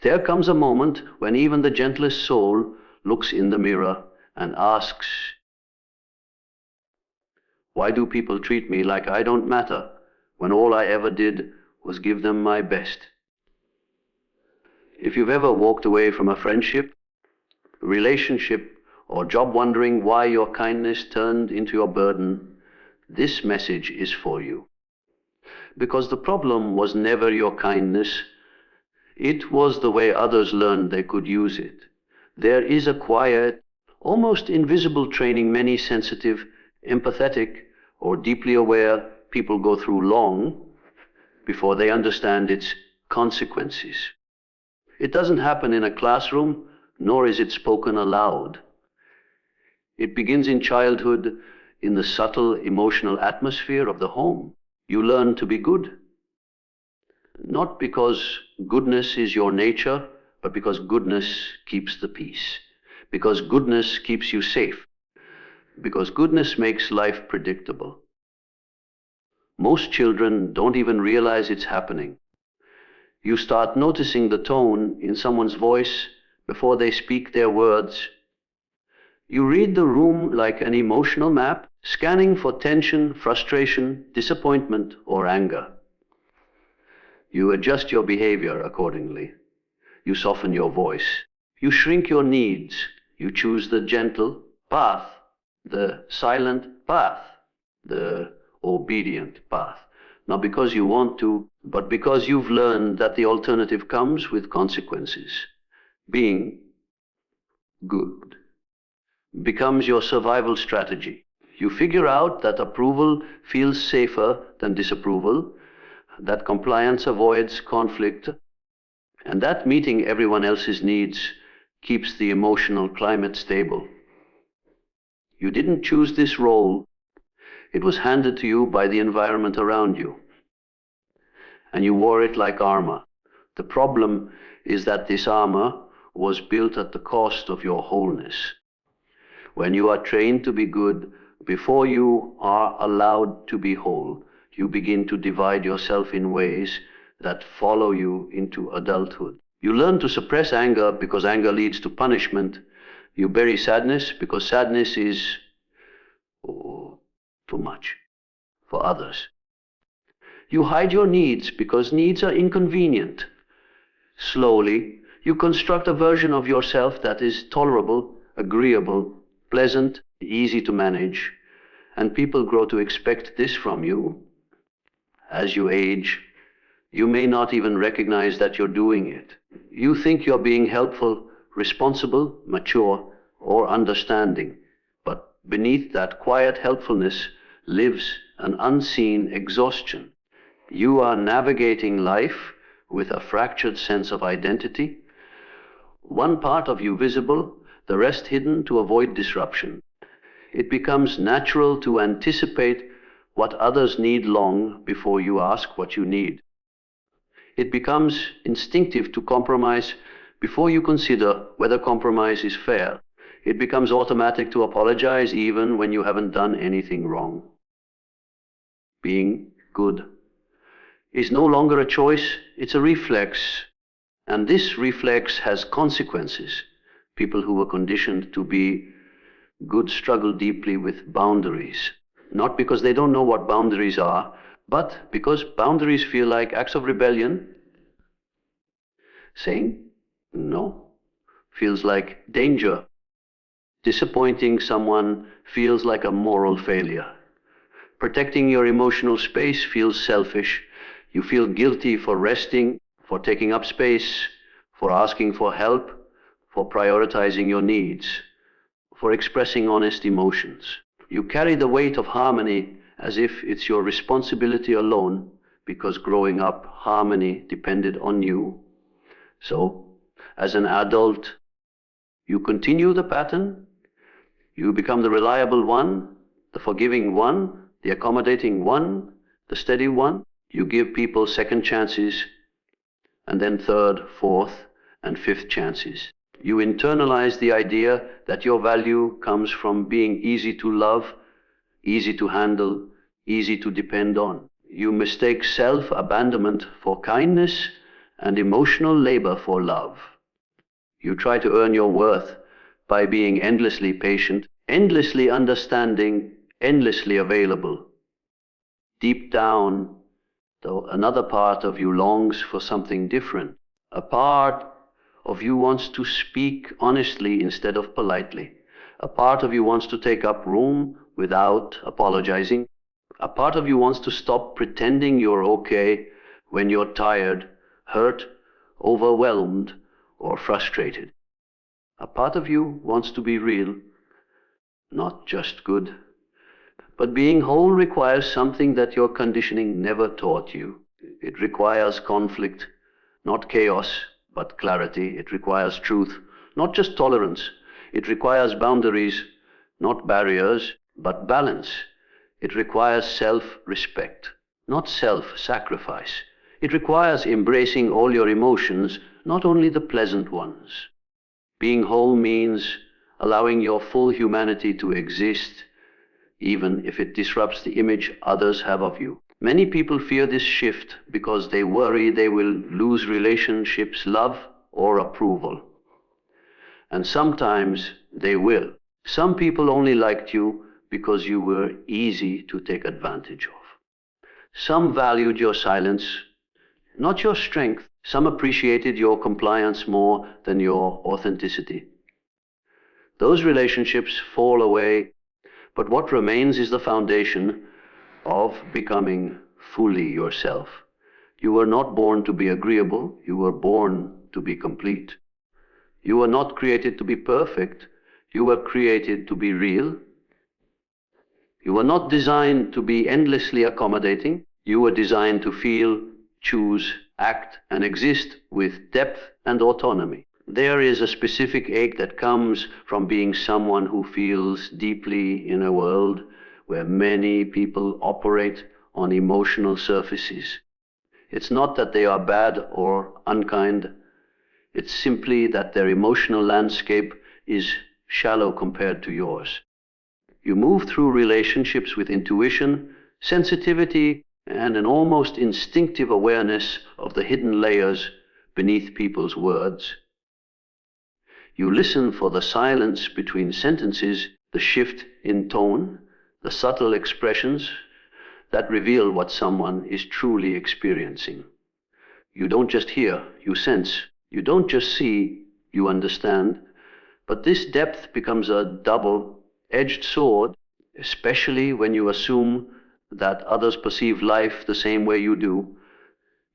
There comes a moment when even the gentlest soul looks in the mirror and asks, why do people treat me like I don't matter when all I ever did was give them my best? If you've ever walked away from a friendship, relationship, or job wondering why your kindness turned into your burden, this message is for you. Because the problem was never your kindness, it was the way others learned they could use it. There is a quiet, almost invisible training many sensitive, empathetic, or deeply aware people go through long before they understand its consequences. It doesn't happen in a classroom, nor is it spoken aloud. It begins in childhood, in the subtle emotional atmosphere of the home. You learn to be good. Not because goodness is your nature, but because goodness keeps the peace. Because goodness keeps you safe. Because goodness makes life predictable. Most children don't even realize it's happening. You start noticing the tone in someone's voice before they speak their words. You read the room like an emotional map, scanning for tension, frustration, disappointment, or anger. You adjust your behavior accordingly. You soften your voice. You shrink your needs. You choose the gentle path, the silent path, the obedient path. Not because you want to, but because you've learned that the alternative comes with consequences. Being good becomes your survival strategy. You figure out that approval feels safer than disapproval, that compliance avoids conflict, and that meeting everyone else's needs keeps the emotional climate stable. You didn't choose this role. It was handed to you by the environment around you, and you wore it like armor. The problem is that this armor was built at the cost of your wholeness. When you are trained to be good, before you are allowed to be whole, you begin to divide yourself in ways that follow you into adulthood. You learn to suppress anger because anger leads to punishment. You bury sadness because sadness is too much for others. You hide your needs because needs are inconvenient. Slowly, you construct a version of yourself that is tolerable, agreeable, pleasant, easy to manage, and people grow to expect this from you. As you age, you may not even recognize that you're doing it. You think you're being helpful, responsible, mature, or understanding, but beneath that quiet helpfulness lives an unseen exhaustion. You are navigating life with a fractured sense of identity, one part of you visible, the rest hidden to avoid disruption. It becomes natural to anticipate what others need long before you ask what you need. It becomes instinctive to compromise before you consider whether compromise is fair. It becomes automatic to apologize even when you haven't done anything wrong. Being good is no longer a choice, it's a reflex. And this reflex has consequences. People who were conditioned to be good struggle deeply with boundaries. Not because they don't know what boundaries are, but because boundaries feel like acts of rebellion. Saying no feels like danger. Disappointing someone feels like a moral failure. Protecting your emotional space feels selfish. You feel guilty for resting, for taking up space, for asking for help, for prioritizing your needs, for expressing honest emotions. You carry the weight of harmony as if it's your responsibility alone, because growing up, harmony depended on you. So, as an adult, you continue the pattern. You become the reliable one, the forgiving one, the accommodating one, the steady one. You give people second chances, and then third, fourth, and fifth chances. You internalize the idea that your value comes from being easy to love, easy to handle, easy to depend on. You mistake self-abandonment for kindness and emotional labor for love. You try to earn your worth by being endlessly patient, endlessly understanding, endlessly available. Deep down, though, another part of you longs for something different. A part of you wants to speak honestly instead of politely. A part of you wants to take up room without apologizing. A part of you wants to stop pretending you're okay when you're tired, hurt, overwhelmed, or frustrated. A part of you wants to be real, not just good. But being whole requires something that your conditioning never taught you. It requires conflict, not chaos, but clarity. It requires truth, not just tolerance. It requires boundaries, not barriers, but balance. It requires self-respect, not self-sacrifice. It requires embracing all your emotions, not only the pleasant ones. Being whole means allowing your full humanity to exist, even if it disrupts the image others have of you. Many people fear this shift because they worry they will lose relationships, love, or approval. And sometimes they will. Some people only liked you because you were easy to take advantage of. Some valued your silence, not your strength. Some appreciated your compliance more than your authenticity. Those relationships fall away, but what remains is the foundation of becoming fully yourself. You were not born to be agreeable, you were born to be complete. You were not created to be perfect, you were created to be real. You were not designed to be endlessly accommodating, you were designed to feel, choose, act, and exist with depth and autonomy. There is a specific ache that comes from being someone who feels deeply in a world where many people operate on emotional surfaces. It's not that they are bad or unkind, it's simply that their emotional landscape is shallow compared to yours. You move through relationships with intuition, sensitivity, and an almost instinctive awareness of the hidden layers beneath people's words. You listen for the silence between sentences, the shift in tone, the subtle expressions that reveal what someone is truly experiencing. You don't just hear, you sense. You don't just see, you understand. But this depth becomes a double-edged sword, especially when you assume that others perceive life the same way you do.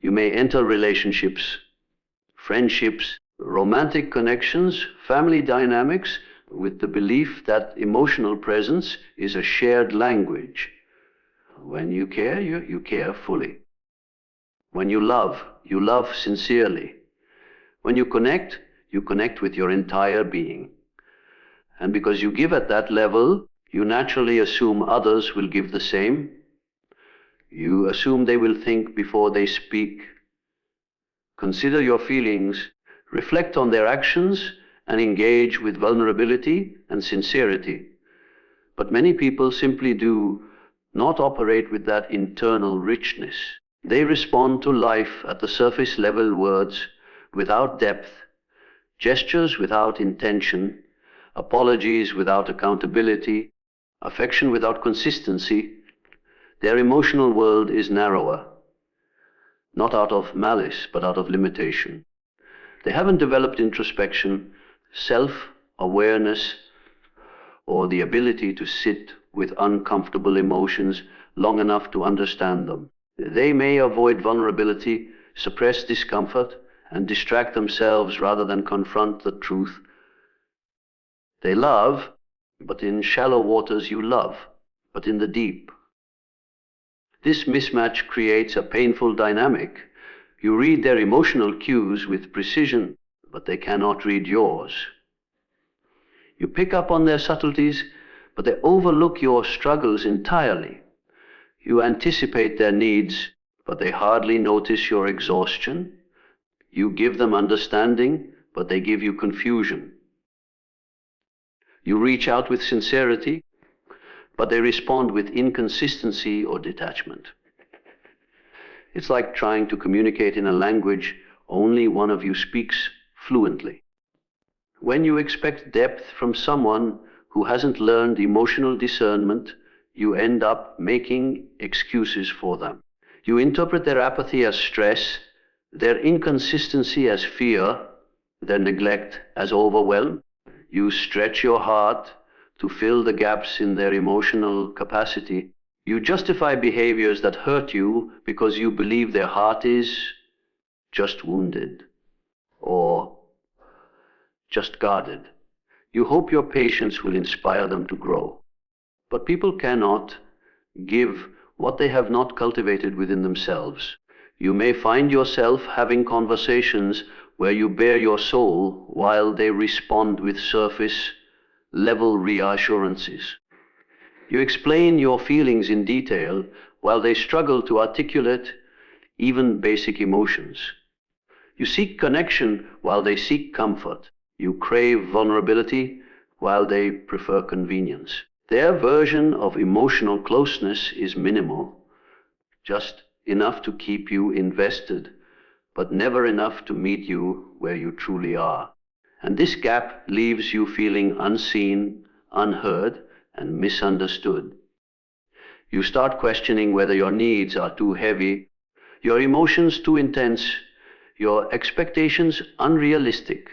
You may enter relationships, friendships, romantic connections, family dynamics, with the belief that emotional presence is a shared language. When you care, you care fully. When you love sincerely. When you connect with your entire being. And because you give at that level, you naturally assume others will give the same. You assume they will think before they speak. Consider your feelings, reflect on their actions, and engage with vulnerability and sincerity. But many people simply do not operate with that internal richness. They respond to life at the surface level, words without depth, gestures without intention, apologies without accountability, affection without consistency. Their emotional world is narrower, not out of malice, but out of limitation. They haven't developed introspection, self-awareness, or the ability to sit with uncomfortable emotions long enough to understand them. They may avoid vulnerability, suppress discomfort, and distract themselves rather than confront the truth. They love, but in shallow waters you love, but in the deep. This mismatch creates a painful dynamic. You read their emotional cues with precision, but they cannot read yours. You pick up on their subtleties, but they overlook your struggles entirely. You anticipate their needs, but they hardly notice your exhaustion. You give them understanding, but they give you confusion. You reach out with sincerity, but they respond with inconsistency or detachment. It's like trying to communicate in a language only one of you speaks fluently. When you expect depth from someone who hasn't learned emotional discernment, you end up making excuses for them. You interpret their apathy as stress, their inconsistency as fear, their neglect as overwhelm. You stretch your heart to fill the gaps in their emotional capacity. You justify behaviors that hurt you because you believe their heart is just wounded or just guarded. You hope your patience will inspire them to grow. But people cannot give what they have not cultivated within themselves. You may find yourself having conversations where you bare your soul while they respond with surface level reassurances. You explain your feelings in detail while they struggle to articulate even basic emotions. You seek connection while they seek comfort. You crave vulnerability while they prefer convenience. Their version of emotional closeness is minimal, just enough to keep you invested, but never enough to meet you where you truly are. And this gap leaves you feeling unseen, unheard, and misunderstood. You start questioning whether your needs are too heavy, your emotions too intense, your expectations unrealistic.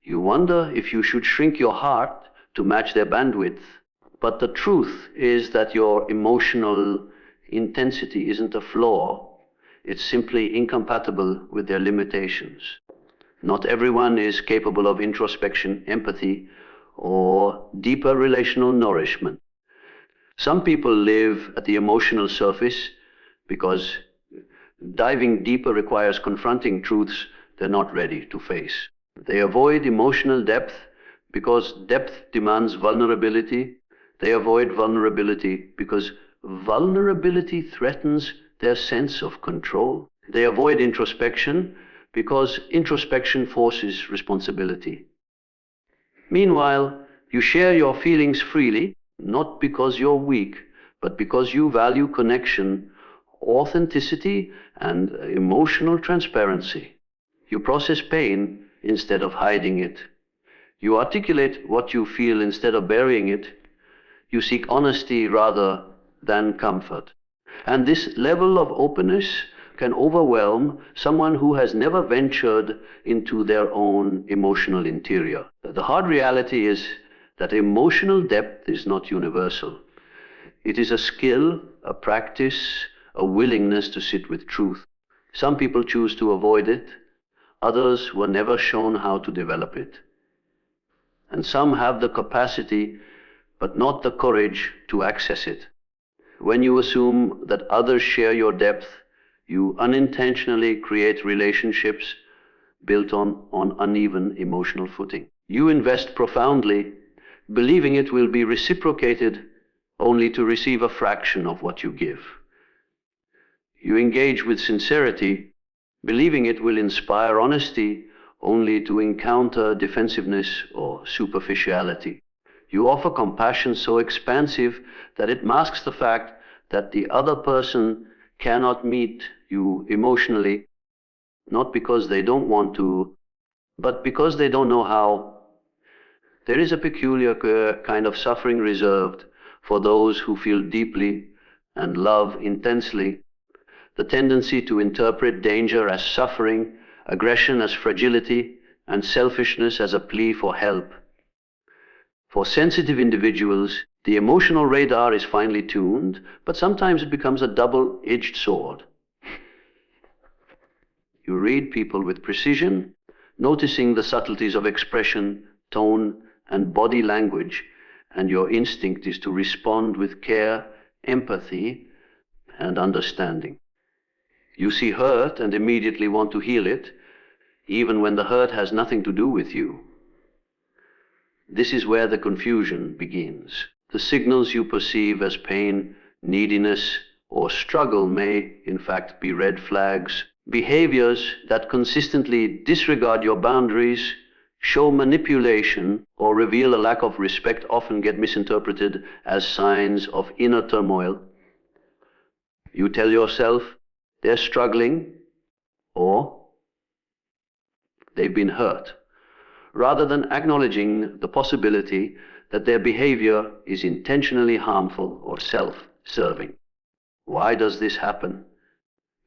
You wonder if you should shrink your heart to match their bandwidth. But the truth is that your emotional intensity isn't a flaw. It's simply incompatible with their limitations. Not everyone is capable of introspection, empathy, or deeper relational nourishment. Some people live at the emotional surface because diving deeper requires confronting truths they're not ready to face. They avoid emotional depth because depth demands vulnerability. They avoid vulnerability because vulnerability threatens their sense of control. They avoid introspection because introspection forces responsibility. Meanwhile, you share your feelings freely, not because you're weak, but because you value connection, authenticity, and emotional transparency. You process pain instead of hiding it. You articulate what you feel instead of burying it. You seek honesty rather than comfort. And this level of openness can overwhelm someone who has never ventured into their own emotional interior. The hard reality is that emotional depth is not universal. It is a skill, a practice, a willingness to sit with truth. Some people choose to avoid it. Others were never shown how to develop it. And some have the capacity, but not the courage to access it. When you assume that others share your depth, you unintentionally create relationships built on uneven emotional footing. You invest profoundly, believing it will be reciprocated only to receive a fraction of what you give. You engage with sincerity, believing it will inspire honesty only to encounter defensiveness or superficiality. You offer compassion so expansive that it masks the fact that the other person cannot meet you emotionally, not because they don't want to, but because they don't know how. There is a peculiar kind of suffering reserved for those who feel deeply and love intensely. The tendency to interpret danger as suffering, aggression as fragility, and selfishness as a plea for help. For sensitive individuals, the emotional radar is finely tuned, but sometimes it becomes a double-edged sword. You read people with precision, noticing the subtleties of expression, tone, and body language, and your instinct is to respond with care, empathy, and understanding. You see hurt and immediately want to heal it, even when the hurt has nothing to do with you. This is where the confusion begins. The signals you perceive as pain, neediness, or struggle may, in fact, be red flags. Behaviors that consistently disregard your boundaries, show manipulation, or reveal a lack of respect often get misinterpreted as signs of inner turmoil. You tell yourself they're struggling, or they've been hurt, rather than acknowledging the possibility that their behavior is intentionally harmful or self-serving. Why does this happen?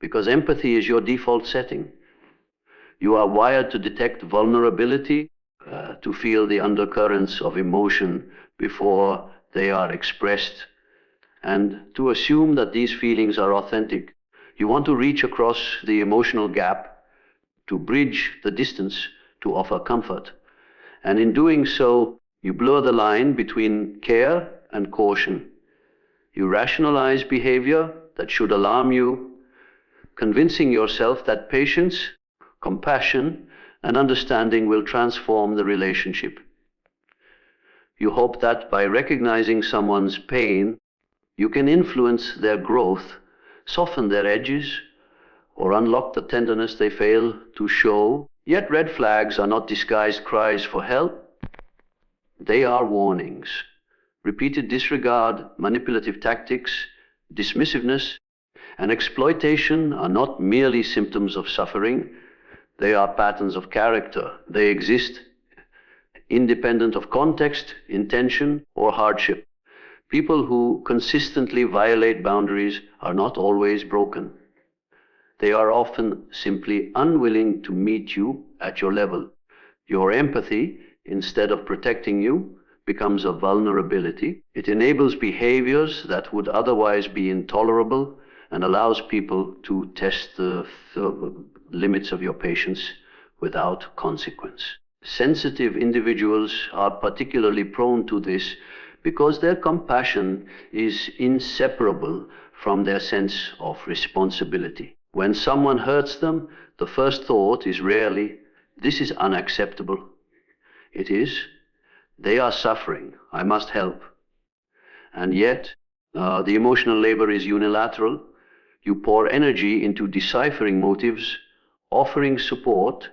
Because empathy is your default setting. You are wired to detect vulnerability, to feel the undercurrents of emotion before they are expressed, and to assume that these feelings are authentic. You want to reach across the emotional gap, to bridge the distance, to offer comfort. And in doing so, you blur the line between care and caution. You rationalize behavior that should alarm you, convincing yourself that patience, compassion, and understanding will transform the relationship. You hope that by recognizing someone's pain, you can influence their growth, soften their edges, or unlock the tenderness they fail to show. Yet red flags are not disguised cries for help. They are warnings. Repeated disregard, manipulative tactics, dismissiveness, and exploitation are not merely symptoms of suffering. They are patterns of character. They exist independent of context, intention, or hardship. People who consistently violate boundaries are not always broken. They are often simply unwilling to meet you at your level. Your empathy, instead of protecting you, becomes a vulnerability. It enables behaviors that would otherwise be intolerable and allows people to test the limits of your patience without consequence. Sensitive individuals are particularly prone to this because their compassion is inseparable from their sense of responsibility. When someone hurts them, the first thought is rarely, "This is unacceptable." It is, "They are suffering, I must help." And yet, the emotional labor is unilateral. You pour energy into deciphering motives, offering support,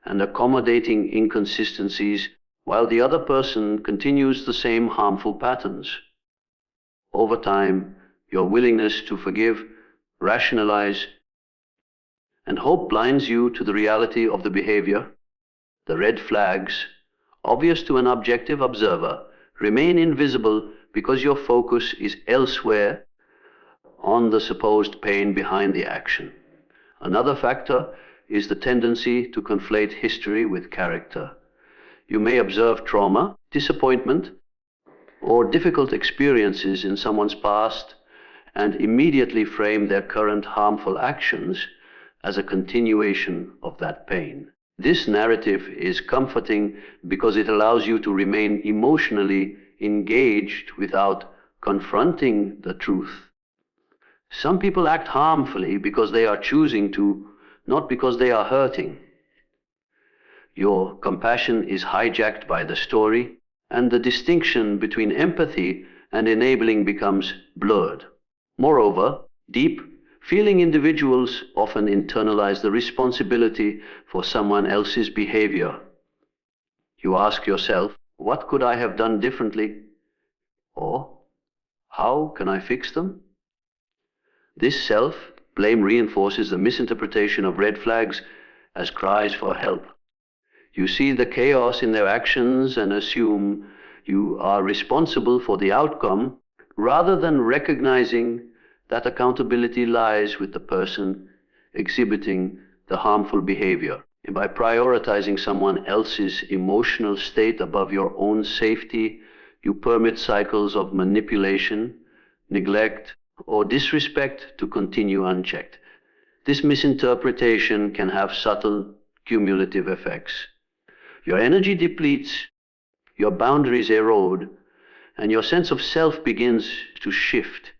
and accommodating inconsistencies, while the other person continues the same harmful patterns. Over time, your willingness to forgive, rationalize, and hope blinds you to the reality of the behavior. The red flags, obvious to an objective observer, remain invisible because your focus is elsewhere on the supposed pain behind the action. Another factor is the tendency to conflate history with character. You may observe trauma, disappointment, or difficult experiences in someone's past and immediately frame their current harmful actions as a continuation of that pain. This narrative is comforting because it allows you to remain emotionally engaged without confronting the truth. Some people act harmfully because they are choosing to, not because they are hurting. Your compassion is hijacked by the story, and the distinction between empathy and enabling becomes blurred. Moreover, deep, feeling individuals often internalize the responsibility for someone else's behavior. You ask yourself, "What could I have done differently?" Or, "How can I fix them?" This self-blame reinforces the misinterpretation of red flags as cries for help. You see the chaos in their actions and assume you are responsible for the outcome, rather than recognizing that accountability lies with the person exhibiting the harmful behavior. And by prioritizing someone else's emotional state above your own safety, you permit cycles of manipulation, neglect, or disrespect to continue unchecked. This misinterpretation can have subtle cumulative effects. Your energy depletes, your boundaries erode, and your sense of self begins to shift.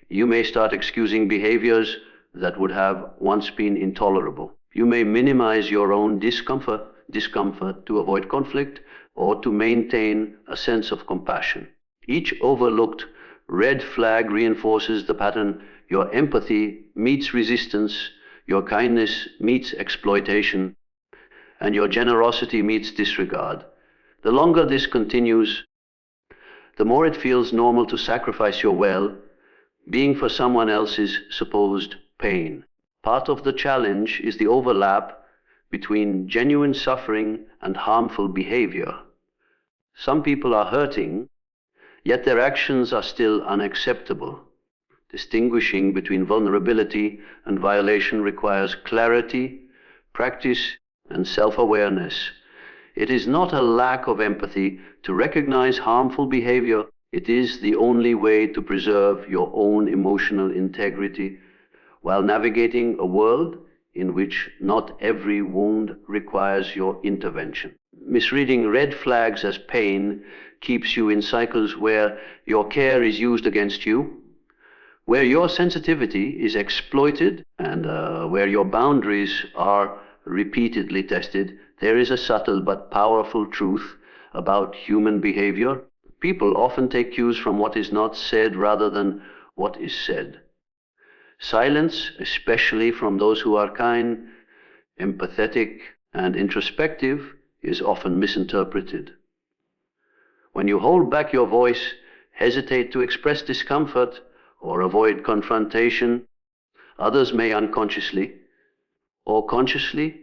You may start excusing behaviors that would have once been intolerable. You may minimize your own discomfort to avoid conflict or to maintain a sense of compassion. Each overlooked red flag reinforces the pattern. Your empathy meets resistance, your kindness meets exploitation, and your generosity meets disregard. The longer this continues, the more it feels normal to sacrifice your well-being for someone else's supposed pain. Part of the challenge is the overlap between genuine suffering and harmful behavior. Some people are hurting, yet their actions are still unacceptable. Distinguishing between vulnerability and violation requires clarity, practice, and self-awareness. It is not a lack of empathy to recognize harmful behavior. It is the only way to preserve your own emotional integrity while navigating a world in which not every wound requires your intervention. Misreading red flags as pain keeps you in cycles where your care is used against you, where your sensitivity is exploited, and where your boundaries are repeatedly tested. There is a subtle but powerful truth about human behavior. People often take cues from what is not said rather than what is said. Silence, especially from those who are kind, empathetic, and introspective, is often misinterpreted. When you hold back your voice, hesitate to express discomfort, or avoid confrontation, others may unconsciously or consciously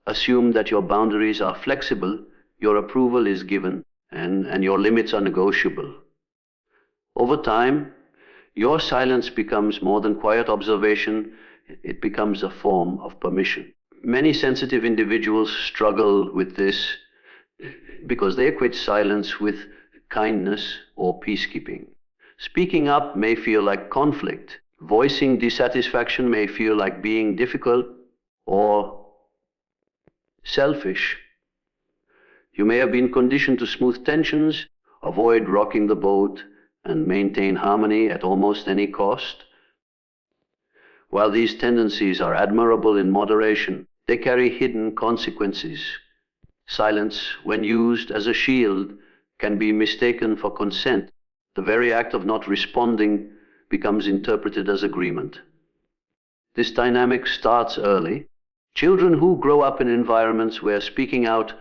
assume that your boundaries are flexible, your approval is given, and your limits are negotiable. Over time, your silence becomes more than quiet observation, it becomes a form of permission. Many sensitive individuals struggle with this because they equate silence with kindness or peacekeeping. Speaking up may feel like conflict. Voicing dissatisfaction may feel like being difficult or selfish. You may have been conditioned to smooth tensions, avoid rocking the boat, and maintain harmony at almost any cost. While these tendencies are admirable in moderation, they carry hidden consequences. Silence, when used as a shield, can be mistaken for consent. The very act of not responding becomes interpreted as agreement. This dynamic starts early. Children who grow up in environments where speaking out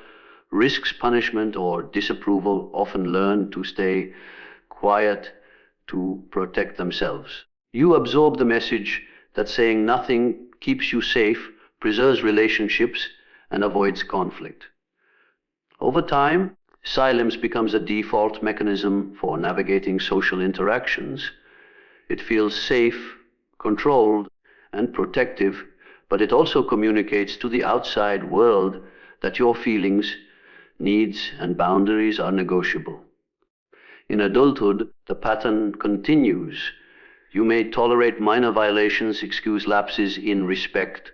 risks punishment or disapproval often learn to stay quiet to protect themselves. You absorb the message that saying nothing keeps you safe, preserves relationships, and avoids conflict. Over time, silence becomes a default mechanism for navigating social interactions. It feels safe, controlled, and protective, but it also communicates to the outside world that your feelings, needs, and boundaries are negotiable. In adulthood, the pattern continues. You may tolerate minor violations, excuse lapses in respect,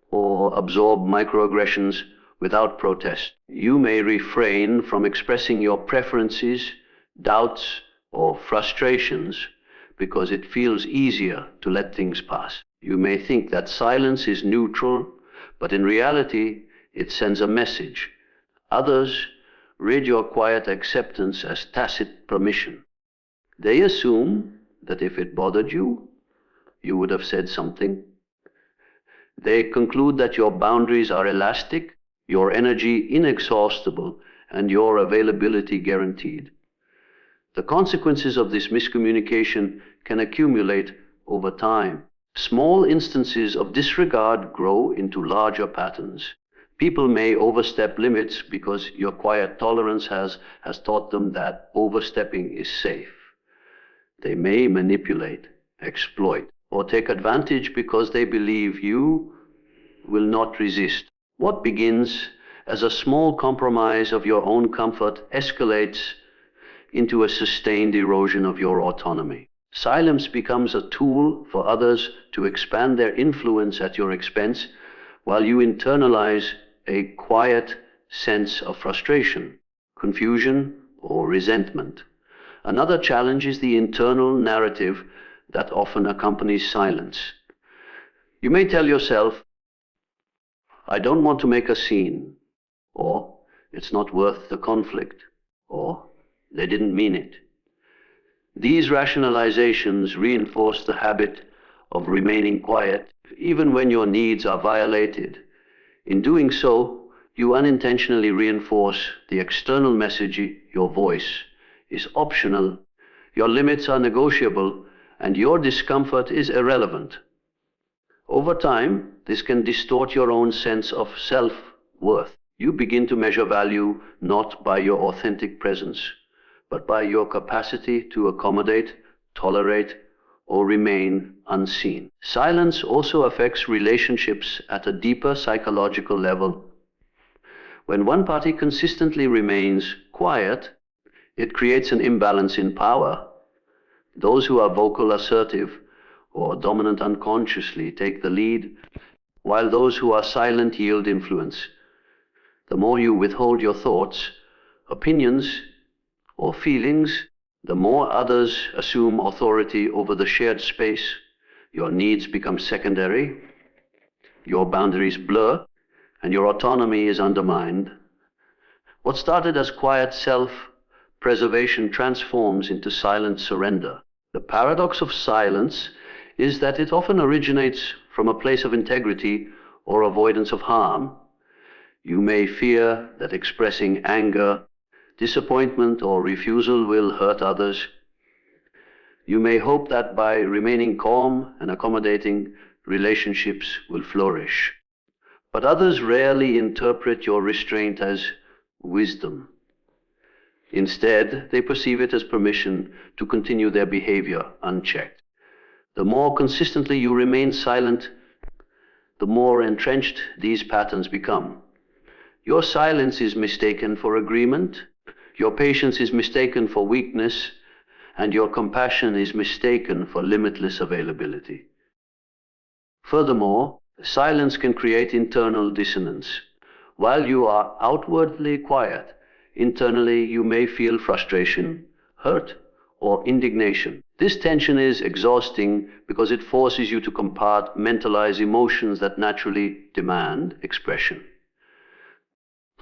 or absorb microaggressions without protest. You may refrain from expressing your preferences, doubts, or frustrations because it feels easier to let things pass. You may think that silence is neutral, but in reality, it sends a message. Others read your quiet acceptance as tacit permission. They assume that if it bothered you, you would have said something. They conclude that your boundaries are elastic, your energy inexhaustible, and your availability guaranteed. The consequences of this miscommunication can accumulate over time. Small instances of disregard grow into larger patterns. People may overstep limits because your quiet tolerance has taught them that overstepping is safe. They may manipulate, exploit, or take advantage because they believe you will not resist. What begins as a small compromise of your own comfort escalates into a sustained erosion of your autonomy. Silence becomes a tool for others to expand their influence at your expense, while you internalize a quiet sense of frustration, confusion, or resentment. Another challenge is the internal narrative that often accompanies silence. You may tell yourself, I don't want to make a scene, or it's not worth the conflict, or they didn't mean it. These rationalizations reinforce the habit of remaining quiet, even when your needs are violated. In doing so, you unintentionally reinforce the external message: your voice is optional, your limits are negotiable, and your discomfort is irrelevant. Over time, This can distort your own sense of self-worth. You begin to measure value not by your authentic presence, but by your capacity to accommodate, tolerate, or remain unseen. Silence also affects relationships at a deeper psychological level. When one party consistently remains quiet, it creates an imbalance in power. Those who are vocal, assertive, or dominant unconsciously take the lead, while those who are silent yield influence. The more you withhold your thoughts, opinions, or feelings, the more others assume authority over the shared space. Your needs become secondary, your boundaries blur, and your autonomy is undermined. What started as quiet self-preservation transforms into silent surrender. The paradox of silence is that it often originates from a place of integrity or avoidance of harm. You may fear that expressing anger, disappointment, or refusal will hurt others. You may hope that by remaining calm and accommodating, relationships will flourish. But others rarely interpret your restraint as wisdom. Instead, they perceive it as permission to continue their behavior unchecked. The more consistently you remain silent, the more entrenched these patterns become. Your silence is mistaken for agreement, your patience is mistaken for weakness, and your compassion is mistaken for limitless availability. Furthermore, silence can create internal dissonance. While you are outwardly quiet, internally you may feel frustration, hurt, or indignation. This tension is exhausting because it forces you to compartmentalize emotions that naturally demand expression.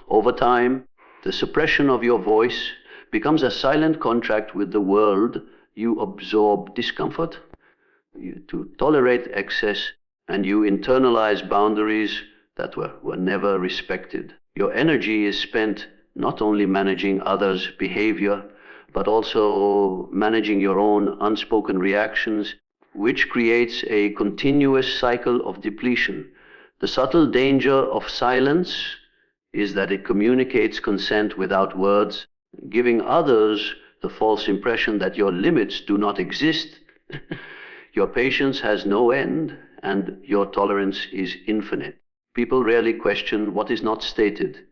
Over time, the suppression of your voice becomes a silent contract with the world. You absorb discomfort, to tolerate excess, and you internalize boundaries that were never respected. Your energy is spent not only managing others' behavior, but also managing your own unspoken reactions, which creates a continuous cycle of depletion. The subtle danger of silence is that it communicates consent without words, giving others the false impression that your limits do not exist. Your patience has no end, and your tolerance is infinite. People rarely question what is not stated.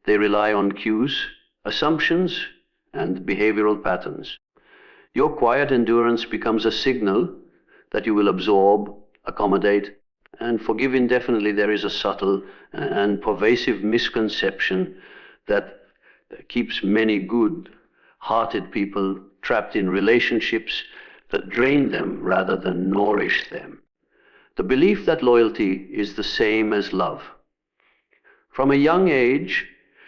They rely on cues, assumptions, and behavioral patterns. Your quiet endurance becomes a signal that you will absorb, accommodate, and forgive indefinitely. There is a subtle and pervasive misconception that keeps many good-hearted people trapped in relationships that drain them rather than nourish them. The belief that loyalty is the same as love. From a young age,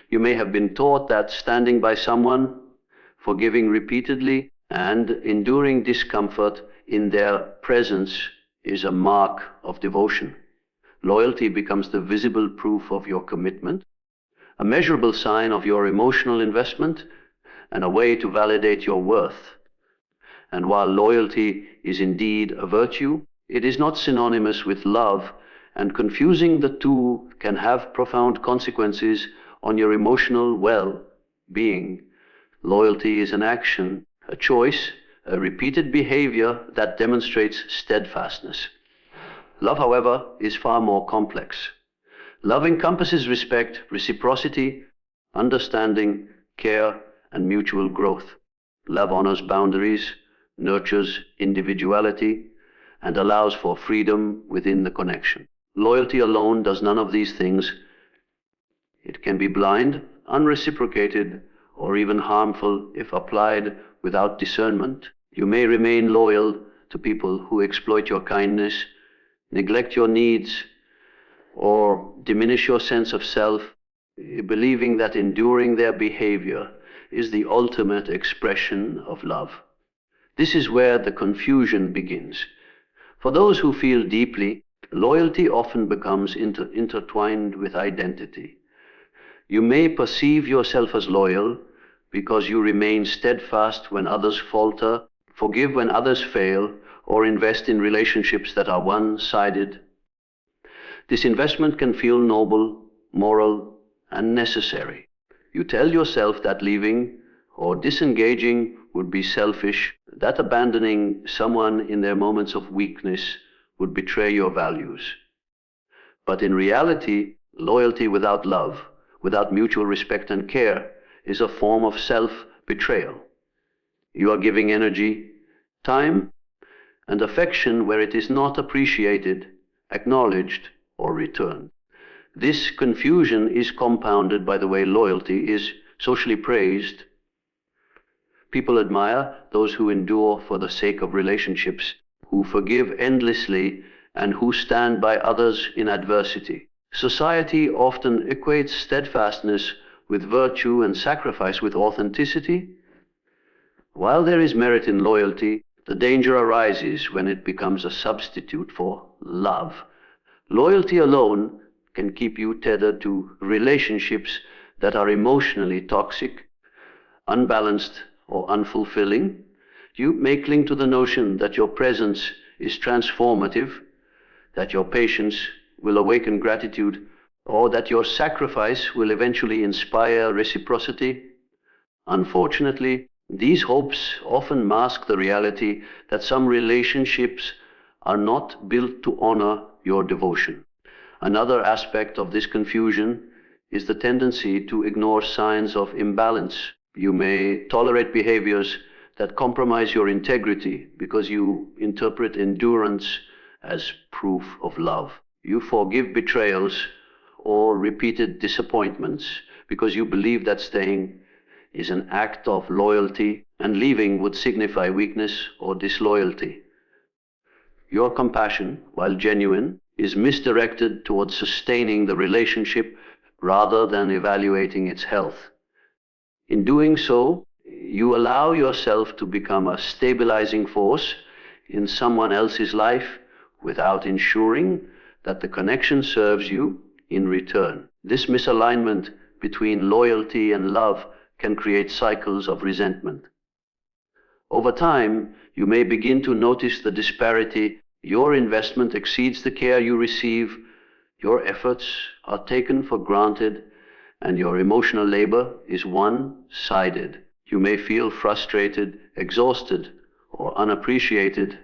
you may have been taught that standing by someone, forgiving repeatedly, and enduring discomfort in their presence is a mark of devotion. Loyalty becomes the visible proof of your commitment, a measurable sign of your emotional investment, and a way to validate your worth. And while loyalty is indeed a virtue, it is not synonymous with love, and confusing the two can have profound consequences on your emotional well-being. Loyalty is an action, a choice, a repeated behavior that demonstrates steadfastness. Love, however, is far more complex. Love encompasses respect, reciprocity, understanding, care, and mutual growth. Love honors boundaries, nurtures individuality, and allows for freedom within the connection. Loyalty alone does none of these things. It can be blind, unreciprocated, or even harmful if applied without discernment. You may remain loyal to people who exploit your kindness, neglect your needs, or diminish your sense of self, believing that enduring their behavior is the ultimate expression of love. This is where the confusion begins. For those who feel deeply, loyalty often becomes intertwined with identity. You may perceive yourself as loyal because you remain steadfast when others falter, forgive when others fail, or invest in relationships that are one-sided. This investment can feel noble, moral, and necessary. You tell yourself that leaving or disengaging would be selfish, that abandoning someone in their moments of weakness would betray your values. But in reality, loyalty without love, without mutual respect and care, is a form of self-betrayal. You are giving energy, time, and affection where it is not appreciated, acknowledged, or returned. This confusion is compounded by the way loyalty is socially praised. People admire those who endure for the sake of relationships, who forgive endlessly, and who stand by others in adversity. Society often equates steadfastness with virtue and sacrifice with authenticity. While there is merit in loyalty, the danger arises when it becomes a substitute for love. Loyalty alone can keep you tethered to relationships that are emotionally toxic, unbalanced, or unfulfilling. You may cling to the notion that your presence is transformative, that your patience will awaken gratitude, or that your sacrifice will eventually inspire reciprocity. Unfortunately, these hopes often mask the reality that some relationships are not built to honor your devotion. Another aspect of this confusion is the tendency to ignore signs of imbalance. You may tolerate behaviors that compromise your integrity because you interpret endurance as proof of love. You forgive betrayals or repeated disappointments because you believe that staying is an act of loyalty and leaving would signify weakness or disloyalty. Your compassion, while genuine, is misdirected towards sustaining the relationship rather than evaluating its health. In doing so, you allow yourself to become a stabilizing force in someone else's life without ensuring that the connection serves you in return. This misalignment between loyalty and love can create cycles of resentment. Over time, you may begin to notice the disparity. Your investment exceeds the care you receive, your efforts are taken for granted, and your emotional labor is one-sided. You may feel frustrated, exhausted, or unappreciated,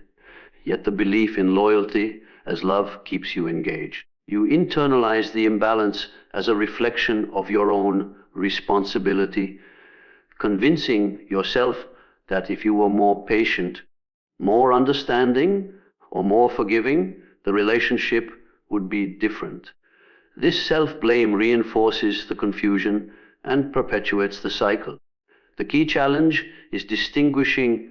yet the belief in loyalty as love keeps you engaged. You internalize the imbalance as a reflection of your own responsibility, convincing yourself that if you were more patient, more understanding, or more forgiving, the relationship would be different. This self-blame reinforces the confusion and perpetuates the cycle. The key challenge is distinguishing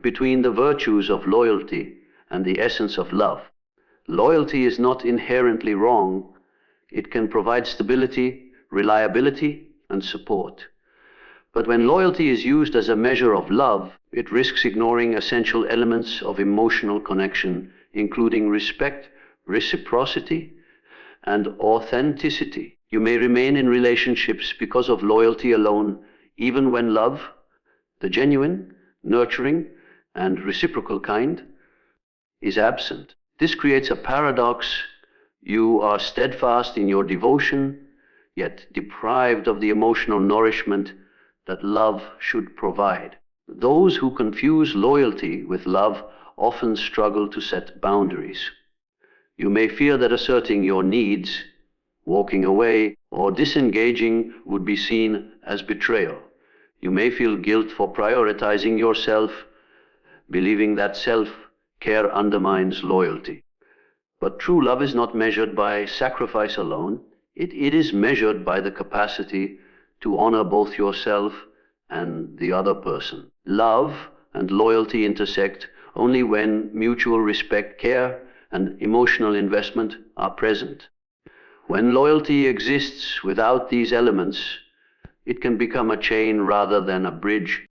between the virtues of loyalty and the essence of love. Loyalty is not inherently wrong. It can provide stability, reliability, and support. But when loyalty is used as a measure of love, it risks ignoring essential elements of emotional connection, including respect, reciprocity, and authenticity. You may remain in relationships because of loyalty alone, even when love, the genuine, nurturing, and reciprocal kind, is absent. This creates a paradox. You are steadfast in your devotion, yet deprived of the emotional nourishment that love should provide. Those who confuse loyalty with love often struggle to set boundaries. You may fear that asserting your needs, walking away, or disengaging would be seen as betrayal. You may feel guilt for prioritizing yourself, believing that self-care undermines loyalty. But true love is not measured by sacrifice alone. It is measured by the capacity to honor both yourself and the other person. Love and loyalty intersect only when mutual respect, care, and emotional investment are present. When loyalty exists without these elements, it can become a chain rather than a bridge.